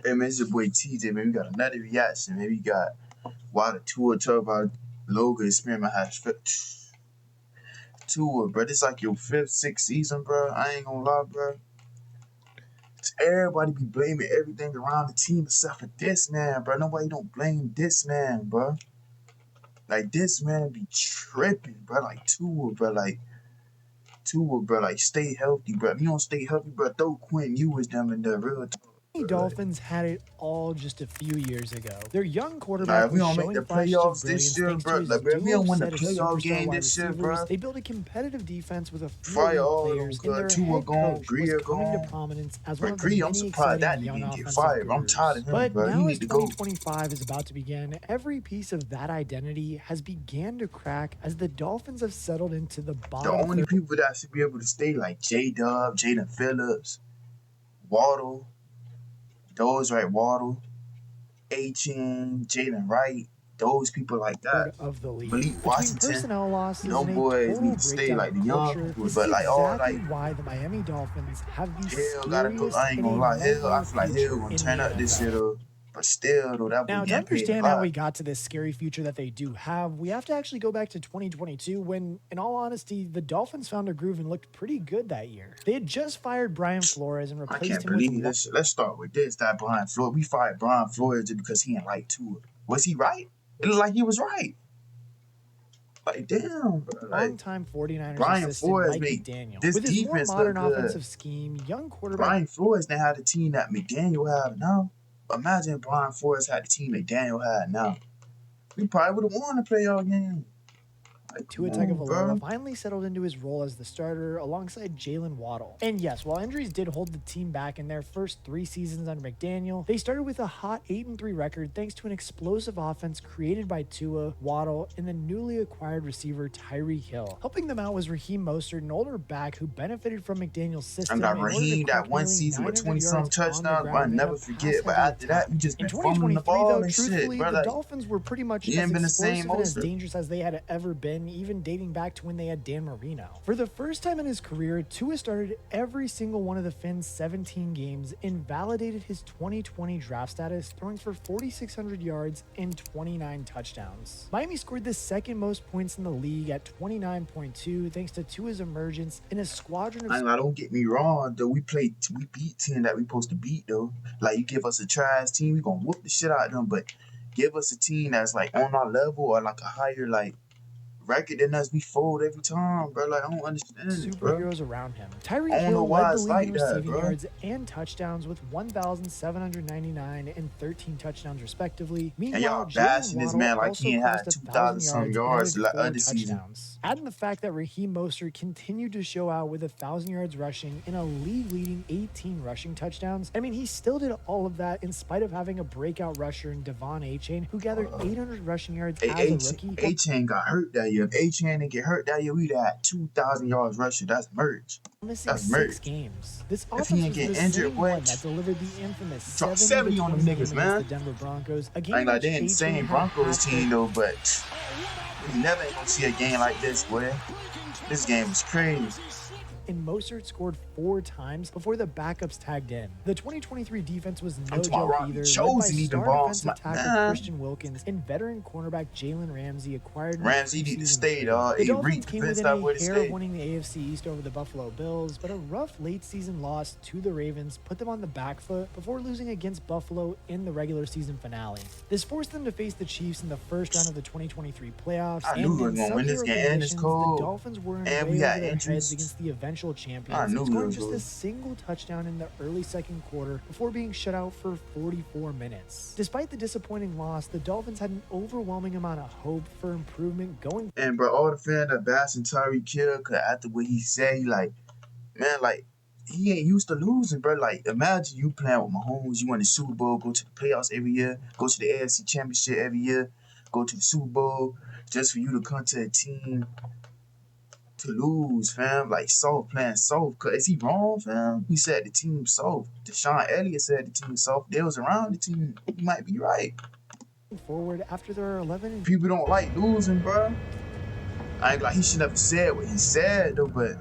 Hey man, it's your boy TJ, man. We got another reaction, man. We got why the Tua talk about Logan experiment has Tua, bro. This like your fifth, sixth season, bro. I ain't gonna lie, bro. Everybody be blaming everything around the team except for this man, bro. Nobody don't blame this man, bro. Like this man be tripping, bro. Like Tua, bro. Like Tua, bro. Like stay healthy, bro. If you don't stay healthy, bro, throw Quinn Ewers them in the real talk. Dolphins had it all just a few years ago. Their young Nah, quarterback if we was don't make showing the flashes of playoffs brilliance this year, thanks to bro, his like, bro, if we duo don't win the set of playoff superstar game wide this year, receivers. bro, They built a competitive defense with a few fire elite all of them, players, and cuz their Tua head gone, coach was Greer coming to gone. prominence as one But of the Greer, I'm many surprised exciting that young nigga get offensive fired, bro. I'm tired of gurus. him, But bro. He now as need to go. 2025 is about to begin, every piece of that identity has began to crack as the Dolphins have settled into the The bottom only third. people that should be able to stay like J-Dub, Jaden Phillips, Waddle, those right, Waddle, A-Chain, Jalen Wright, those people like that. Of the league. Malik Between Washington, personnel losses them and a boys total need to stay breakdown like of the young culture, people, this is but like all exactly like why the Miami Dolphins have the Hill gotta go. scariest I ain't and gonna a lie, Hill. I nightmare feel like Hill future gonna in the turn up this year NFL. though. But still, though, that boy Now, to getting paid a understand how we lot. got to this scary future that they do have, we have to actually go back to 2022 when, in all honesty, the Dolphins found a groove and looked pretty good that year. They had just fired Brian Flores and I replaced can't him with believe this shit. Let's start with this. That Brian Flores. We fired Brian Flores just because he ain't like Tua. Was he right? It looked like he was right. Like, damn, bro. Like, longtime 49ers Brian assistant Flores Mike made McDaniel. this With his more defense look modern good. offensive scheme, young quarterback Brian Flores didn't have the team that McDaniel had now. Imagine Brian Flores had the team McDaniel had now. We probably would have won the playoff game. Like, come on, Tagovailoa bro. finally settled into his role as the starter alongside Jalen Waddle. And yes, while injuries did hold the team back in their first 3 seasons under McDaniel, they started with a hot 8-3 record thanks to an explosive offense created by Tua, Waddle, and the newly acquired receiver Tyreek Hill. Helping them out was Raheem Mostert, an older back who benefited from McDaniel's system. I got Raheem that one season with 20-something touchdowns, but I never forget. But after that, you just In been fumbling the 2023, ball though, and shit, truthfully, bro. the Like, Dolphins were pretty much you as ain't been the same explosive and as Mostert. dangerous as they had ever been, even dating back to when they had Dan Marino. For the first time in his career, Tua started every single one of the Finns' 17 games and validated his 2020 draft status, throwing for 4,600 yards and 29 touchdowns. Miami scored the second most points in the league at 29.2 thanks to Tua's emergence in a squadron of... Don't get me wrong, though. We beat team that we supposed to beat, though. Like, you give us a trash team, we gonna whoop the shit out of them, but give us a team that's, like, on our level or, like, a higher, like, record than us, we fold every time, bro. Like, I don't understand it, bro. superheroes around him. Tyreek I don't know Hill why led the it's league like in that, receiving bro. yards and touchdowns with 1,799 and 13 touchdowns respectively. And y'all Meanwhile, bashing Jalen this Waddle man like also he ain't had crossed 2,000 some 1,000 yards yards like and added other 4 season. touchdowns. Adding the fact that Raheem Mostert continued to show out with 1,000 yards rushing and a league-leading 18 rushing touchdowns. I mean, he still did all of that in spite of having a breakout rusher in Devon A-Chain, who gathered 800 rushing yards as a rookie. A-Chain got hurt that year. If A-Chain didn't get hurt that year, we'd have had 2,000 yards rushing. That's merch. Missing That's 6 merch. games. This If he offense ain't was get the injured, same what? one that delivered the infamous Drop 70 on them game niggas, against man. the Denver Broncos. A game I ain't like which they ain't the A-Chain same had a Broncos hat team trick. though, but we never ain't gonna see a game like this, boy. This game was crazy. And Mostert scored 4 times before the backups tagged in. The 2023 defense was no I'm talking joke about either, led by chosen even star balls. defensive tackle Man. Christian Wilkins and veteran cornerback Jalen Ramsey acquired Ramsey need to stay, dog. The He Dolphins reaped came the within that a way to hair of stay. winning the AFC East over the Buffalo Bills, but a rough late-season loss to the Ravens put them on the back foot before losing against Buffalo in the regular season finale. This forced them to face the Chiefs in the first round of the 2023 playoffs. I knew we were gonna win this game, and it's cold. The Dolphins were in And way we over got their injuries. heads against the eventual champions, I knew we scoring was just a losing. single touchdown in the early second quarter before being shut out for 44 minutes. Despite the disappointing loss, the Dolphins had an overwhelming amount of hope for improvement going. And bro, all the fans that bashing Tyreek Hill, cause after what he said, he like, man, like, he ain't used to losing, bro. Like, imagine you playing with Mahomes, you win the Super Bowl, go to the playoffs every year, go to the AFC Championship every year, go to the Super Bowl, just for you to come to a team to lose, fam. Like, soft, playing soft. Cause is he wrong, fam? He said the team soft. Deshaun Elliott said the team soft. They was around the team. He might be right. Forward after their 11 People don't like losing, bro. I ain't like he should never said what he said though, but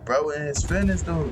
bro, in his feelings though.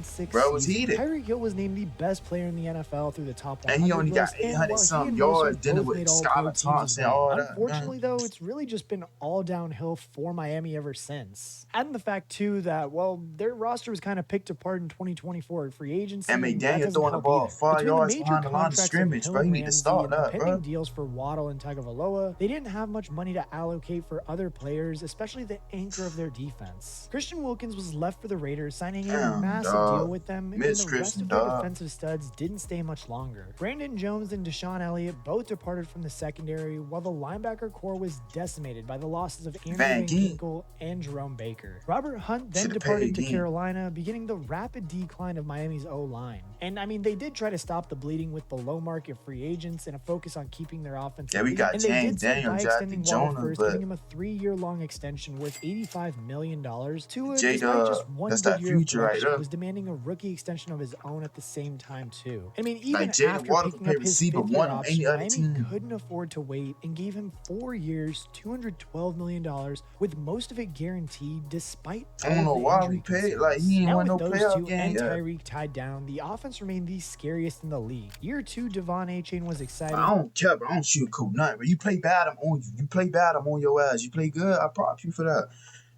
6th Bro, it was season, heated. Tyreek Hill was named the best player in the NFL through the top And he 100 only got list, and 800 while he some and yards Mostert dealing both with made All-Pro Skylar teams as Thompson, well. all that, man. Unfortunately, though, it's really just been all downhill for Miami ever since. And the fact, too, that, well, their roster was kind of picked apart in 2024 at free agency, And and that McDaniel doesn't throwing the help ball either. 5 Between the yards major behind the line of contracts of scrimmage, Hill bro. and You need to Ramsey start and the that, bro. pending deals for Waddle and Tagovailoa, they didn't have much money to allocate for other players, especially the anchor of their defense. Christian Wilkins was left for the Raiders, signing a Damn, massive deal dog. with them, and Miss the rest Christian, of their dog. defensive studs didn't stay much longer. Brandon Jones and Deshaun Elliott both departed from the secondary, while the linebacker core was decimated by the losses of Andrew Van Van Ginkel. Ginkel and Jerome Baker. Robert Hunt then Shoulda departed paid to Ginkel. Carolina, beginning the rapid decline of Miami's O-line. And I mean, they did try to stop the bleeding with below market free agents and a focus on keeping their offense Yeah, we elite. got And they James did so Daniel by extending drafted Waddle Jonah, first, but giving him a 3-year-long extension worth $85 million. Tua, J despite Dub, just one that's good that year of future right production, there. was demanding a rookie extension of his own at the same time too. I mean, even Like Jalen after Waddle could picking play up his receiver 5th-year one on any option, other Miami team. couldn't afford to wait and gave him 4 years, $212 million, with most of it guaranteed despite I all don't of know the why injury we paid. concerns. Like, he ain't Now won with no those playoff two game and yet. Tyreek tied down, the offense remained the scariest in the league. Year 2, Devon Achane was exciting. I don't care, bro. I don't shoot cool nothing. But you play bad, I'm on you. You play bad, I'm on your ass. You play good, I prop you for that.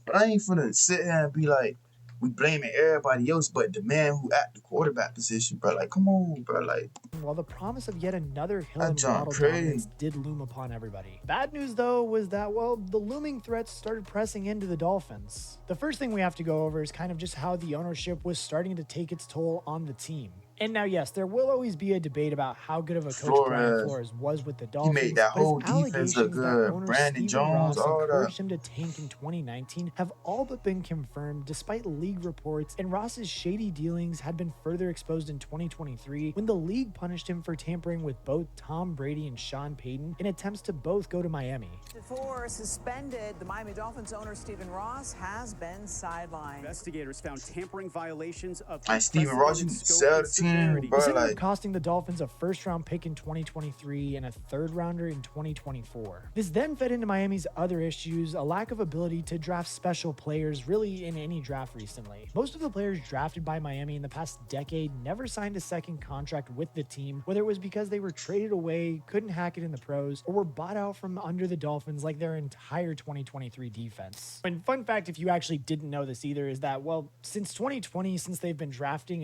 But I ain't finna sit here and be like, we blaming everybody else but the man who at the quarterback position, bro. Like, come on, bro. Like, while the promise of yet another Hill that and jump Waddle crazy. dominance did loom upon everybody. Bad news, though, was that, well, the looming threats started pressing into the Dolphins. The first thing we have to go over is kind of just how the ownership was starting to take its toll on the team. And now, yes, there will always be a debate about how good of a coach Brian Flores was with the He Dolphins, made that but his whole defense look allegations that good. owner Brandon Stephen Jones, Ross all encouraged that. him to tank in 2019 have all but been confirmed despite league reports, and Ross's shady dealings had been further exposed in 2023 when the league punished him for tampering with both Tom Brady and Sean Payton in attempts to both go to Miami. Before suspended, the Miami Dolphins owner Stephen Ross has been sidelined. Investigators found tampering violations of Like, Stephen Ross, you need to sell the team, bro. This ended up Like, costing the Dolphins a first-round pick in 2023 and a third-rounder in 2024. This then fed into Miami's other issues, a lack of ability to draft special players really in any draft recently. Most of the players drafted by Miami in the past decade never signed a second contract with the team, whether it was because they were traded away, couldn't hack it in the pros, or were bought out from under the Dolphins like their entire 2023 defense. And fun fact, if you actually didn't know this either, is that, well, since 2020, since they've been drafting,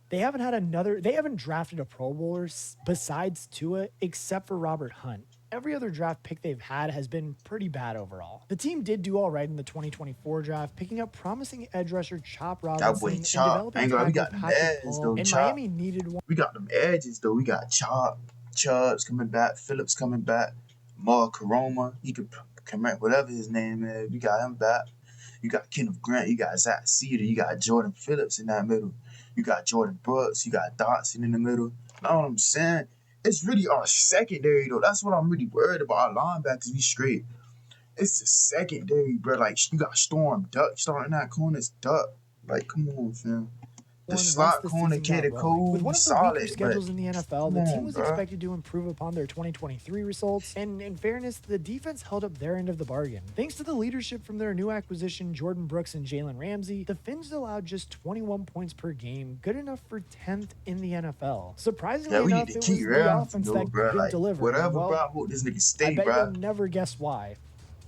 they haven't drafted a Pro Bowler besides Tua except for Robert Hunt. Every other draft pick they've had has been pretty bad overall. The team did do all right in the 2024 draft, picking up promising edge rusher Chop Robinson and Chop. developing We tackle got them Patrick edges, Paul, though, and Chop. Miami needed one. We got them edges, though. We got Chop, Chubbs coming back, Phillips coming back, Mark Karoma. He could commit whatever his name is. We got him back. You got Kenneth Grant. You got Zach Cedar. You got Jordan Phillips in that middle. You got Jordan Brooks. You got Dotson in the middle. You know what I'm saying? It's really our secondary, though. That's what I'm really worried about. Our linebackers, we straight. It's the secondary, bro. Like, you got Storm Duck starting that corner. It's Duck. Like, come on, fam. The Once slot the corner, season got Katie rolling. Cole, With one of the solid, weaker schedules in the NFL, the team was bro. expected to improve upon their 2023 results, and in fairness, the defense held up their end of the bargain. Thanks to the leadership from their new acquisition, Jordan Brooks and Jalen Ramsey, the Finns allowed just 21 points per game, good enough for 10th in the NFL. Surprisingly we enough, need to it keep was the Ramsey, offense though, that bro. couldn't Like, deliver. whatever, Well, bro. I hope this nigga I stay, bet bro. you'll never guess why.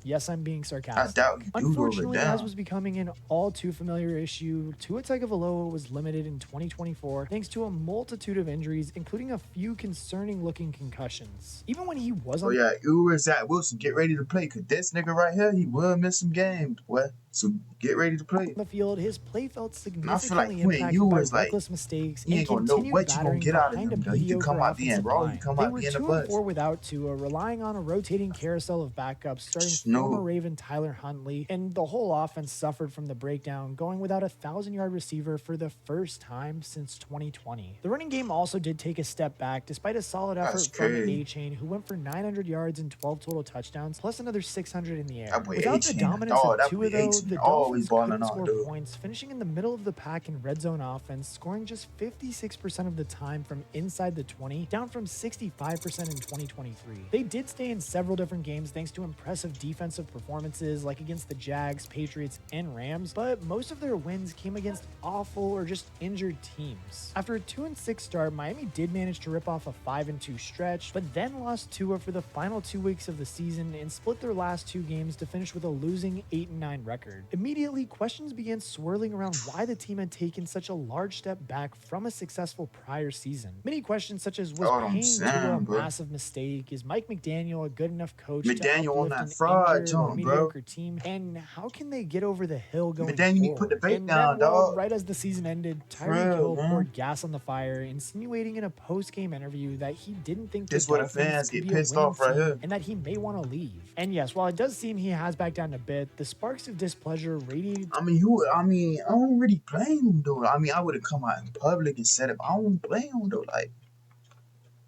Yes, I'm being sarcastic. I doubt you do, Unfortunately, though, as was becoming an all too familiar issue, Tua Tagovailoa was limited in 2024 thanks to a multitude of injuries, including a few concerning-looking concussions. Even when he was on Zach Wilson, get ready to play, because this nigga right here, he will miss some games, boy. So get ready to play. the field, his play felt I feel like significantly Quinn impacted Ewers, by like, reckless mistakes you and ain't gonna know continued what you gonna battering get out of behind him, a though. He can come mediocre out being offensive raw, he line. come They out were being a 2-4 bust. without Tua, relying on a rotating carousel of backups, starting No. former Raven Tyler Huntley, and the whole offense suffered from the breakdown, going without a 1,000-yard receiver for the first time since 2020. The running game also did take a step back, despite a solid effort from crazy. Achane, who went for 900 yards and 12 total touchdowns, plus another 600 in the air. That boy Without the Achane, dominance dog, of that Tua, boy though, Achane the always Dolphins balling couldn't out, score dude. points, finishing in the middle of the pack in red zone offense, scoring just 56% of the time from inside the 20, down from 65% in 2023. They did stay in several different games thanks to impressive defense defensive performances like against the Jags, Patriots, and Rams, but most of their wins came against awful or just injured teams. After a 2-6 start, Miami did manage to rip off a 5-2 stretch, but then lost Tua for the final 2 weeks of the season and split their last 2 games to finish with a losing 8-9 record. Immediately, questions began swirling around why the team had taken such a large step back from a successful prior season. Many questions such as, was paying Tua a massive mistake? Is Mike McDaniel a good enough coach to on uplift that an fraud injured or joint, mediocre team? And how can they get over the hill going McDaniel, you need to forward? put the bait And down, then, well, dog. right as the season ended, Tyreek Hill poured gas on the fire, insinuating in a post-game interview that he didn't think this the where the Dolphins fans could get be a pissed winning off right team here. and that he may want to leave. And yes, while it does seem he has backed down a bit, the sparks of displeasure radiated. I don't really blame him though. I would have come out in public and said it, but I don't blame him though. Like,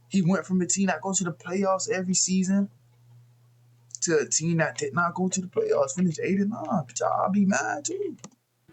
he went from a team that goes to the playoffs every season to a team that did not go to the playoffs, finished 8-9. But I'll be mad too.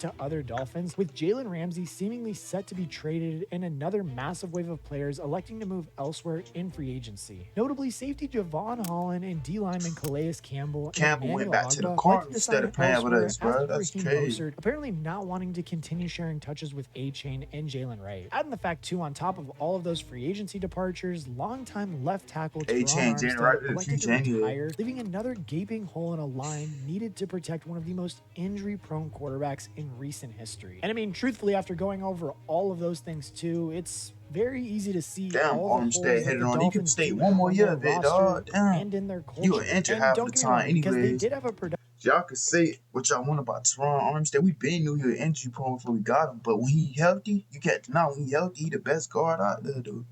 To other Dolphins, with Jalen Ramsey seemingly set to be traded and another massive wave of players electing to move elsewhere in free agency. Notably, safety Javon Holland and D-lineman Calais Campbell went back to the Cardinals instead of playing with us, bro. That's crazy. Mostert, apparently not wanting to continue sharing touches with A-Chain and Jalen Wright. Adding the fact, too, on top of all of those free agency departures, longtime left tackle A-Chain, Teron right Armstead elected to retire, leaving another gaping hole in a line needed to protect one of the most injury-prone quarterbacks in recent history. And I mean, truthfully, after going over all of those things too, it's very easy to see all the holes that the Dolphins stay one more year, big dog. And in their culture. You were injured half the time, because they did have a production. Y'all can say what y'all want about Teron Armstead. We been knew he was injury prone before we got him, but when he healthy, you can't deny when he healthy, he the best guard out there, dude.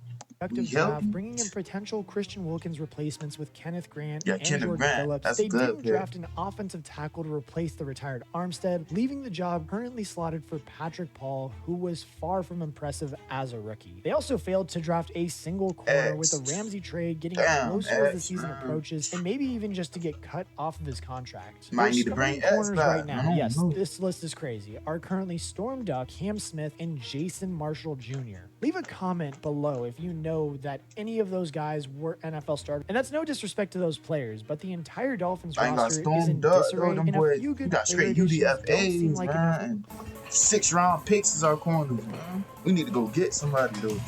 Draft, bringing in potential Christian Wilkins replacements with Kenneth Grant and Kenneth Jordan Grant. Phillips. That's They good didn't draft an offensive tackle to replace the retired Armstead, leaving the job currently slotted for Patrick Paul, who was far from impressive as a rookie. They also failed to draft a single corner with the Ramsey trade getting closer as the season approaches, and maybe even just to get cut off of his contract. Might need to bring corners back. right now. Yes, this list is crazy. Are currently Storm Duck, Cam Smith, and Jason Marshall Jr. Leave a comment below if you know that any of those guys were NFL starters. And that's no disrespect to those players, but the entire Dolphins roster is in disarray, and a few good got straight UDFAs, like man. 6th-round picks is our corners, man. We need to go get somebody, though.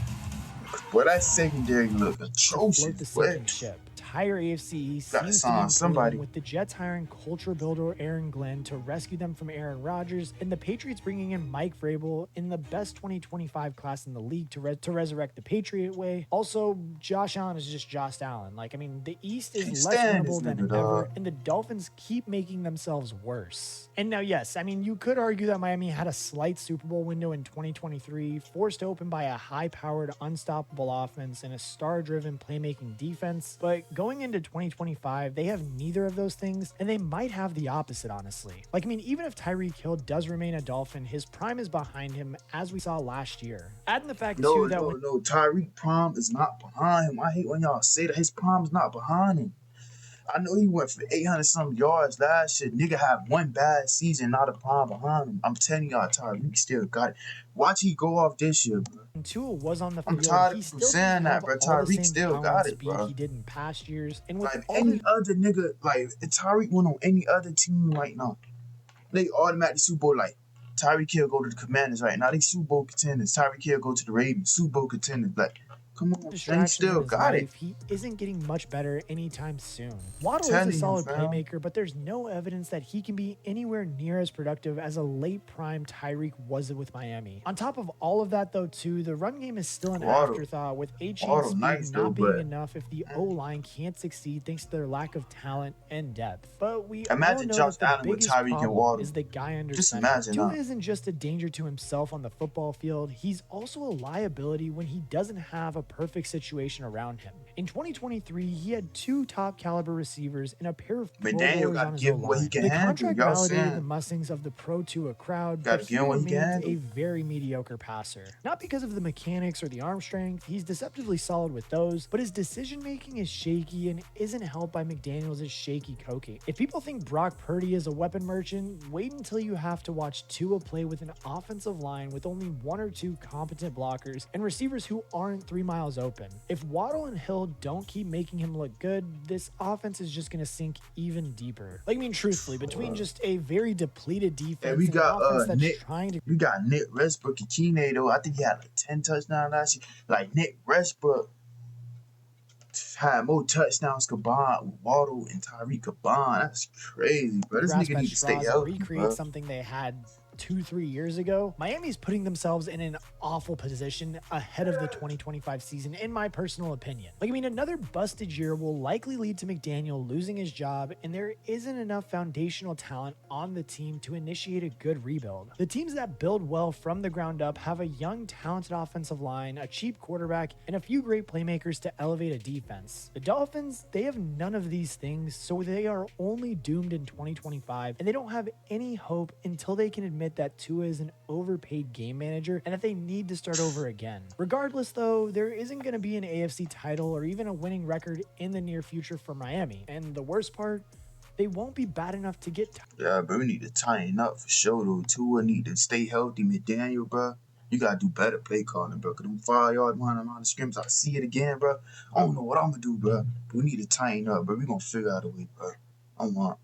Boy, that secondary look atrocious. Entire AFC East seems to be with the Jets hiring culture builder Aaron Glenn to rescue them from Aaron Rodgers, and the Patriots bringing in Mike Vrabel in the best 2025 class in the league to resurrect the Patriot way. Also, Josh Allen is just Josh Allen. Like, I mean, the East is less winnable than ever, and the Dolphins keep making themselves worse. And now, yes, I mean, you could argue that Miami had a slight Super Bowl window in 2023, forced open by a high-powered, unstoppable offense and a star-driven playmaking defense, but going into 2025, they have neither of those things, and they might have the opposite, honestly. Like, I mean, even if Tyreek Hill does remain a Dolphin, his prime is behind him, as we saw last year. Adding the fact, too, that Tyreek prime is not behind him. I hate when y'all say that his prime is not behind him. I know he went for 800-some yards last year. Nigga had one bad season, not a prime behind him. I'm telling y'all, Tyreek still got it. Watch he go off this year, bro. Tua was on the field. I'm tired of saying that, bro. Tyreek still got it, bro. He did in past years. And with like any other nigga, like if Tyreek went on any other team right now, they automatically Super Bowl. Like Tyreek Hill go to the Commanders right now. They Super Bowl contenders. Tyreek Hill go to the Ravens. Super Bowl contenders. Like, come on, he still got it. He isn't getting much better anytime soon. Waddle is a solid playmaker, but there's no evidence that he can be anywhere near as productive as a late prime Tyreek was with Miami. On top of all of that, though, too, the run game is still an afterthought, with A-Chain's speed not being enough if the O-line can't succeed thanks to their lack of talent and depth. But we imagine all know Josh Allen with Tyreek and Waddle. Is the guy under just center. imagine Tua isn't just a danger to himself on the football field. He's also a liability when he doesn't have a perfect situation around him. In 2023, he had 2 top caliber receivers and a pair of Pro Bowlers on his O-line. The contract validated the Mustangs of the Pro Tua crowd, but he remains a very mediocre passer. Not because of the mechanics or the arm strength, he's deceptively solid with those, but his decision making is shaky and isn't helped by McDaniels' shaky coaching. If people think Brock Purdy is a weapon merchant, wait until you have to watch Tua play with an offensive line with only 1 or 2 competent blockers and receivers who aren't 3 miles open. If Waddle and Hill McDaniel don't keep making him look good, this offense is just going to sink even deeper. Like, I mean, truthfully, between just a very depleted defense And we and an got offense that's Nick. trying to We got Nick Westbrook and Keeney though. I think he had like 10 touchdowns last year. Like Nick Westbrook had more touchdowns combined with Waddle and Tyreek combined. That's crazy, bro. This grasp nigga at need to stay straws and healthy, recreate bro. something they had 2-3 years ago, Miami's putting themselves in an awful position ahead of the 2025 season, in my personal opinion. Like, I mean, another busted year will likely lead to McDaniel losing his job, and there isn't enough foundational talent on the team to initiate a good rebuild. The teams that build well from the ground up have a young, talented offensive line, a cheap quarterback, and a few great playmakers to elevate a defense. The Dolphins, they have none of these things, so they are only doomed in 2025, and they don't have any hope until they can admit that Tua is an overpaid game manager and that they need to start over again. Regardless, though, there isn't going to be an AFC title or even a winning record in the near future for Miami. And the worst part, they won't be bad enough to get Yeah, bro, we need to tighten up for sure though. Tua need to stay healthy. McDaniel, bro, you gotta do better play calling, bro. Cause them 5 yard line on the scrims, I see it again, bro. I don't know what I'm gonna do, bro. But we need to tighten up, bro. We gonna figure out a way, bro. I want.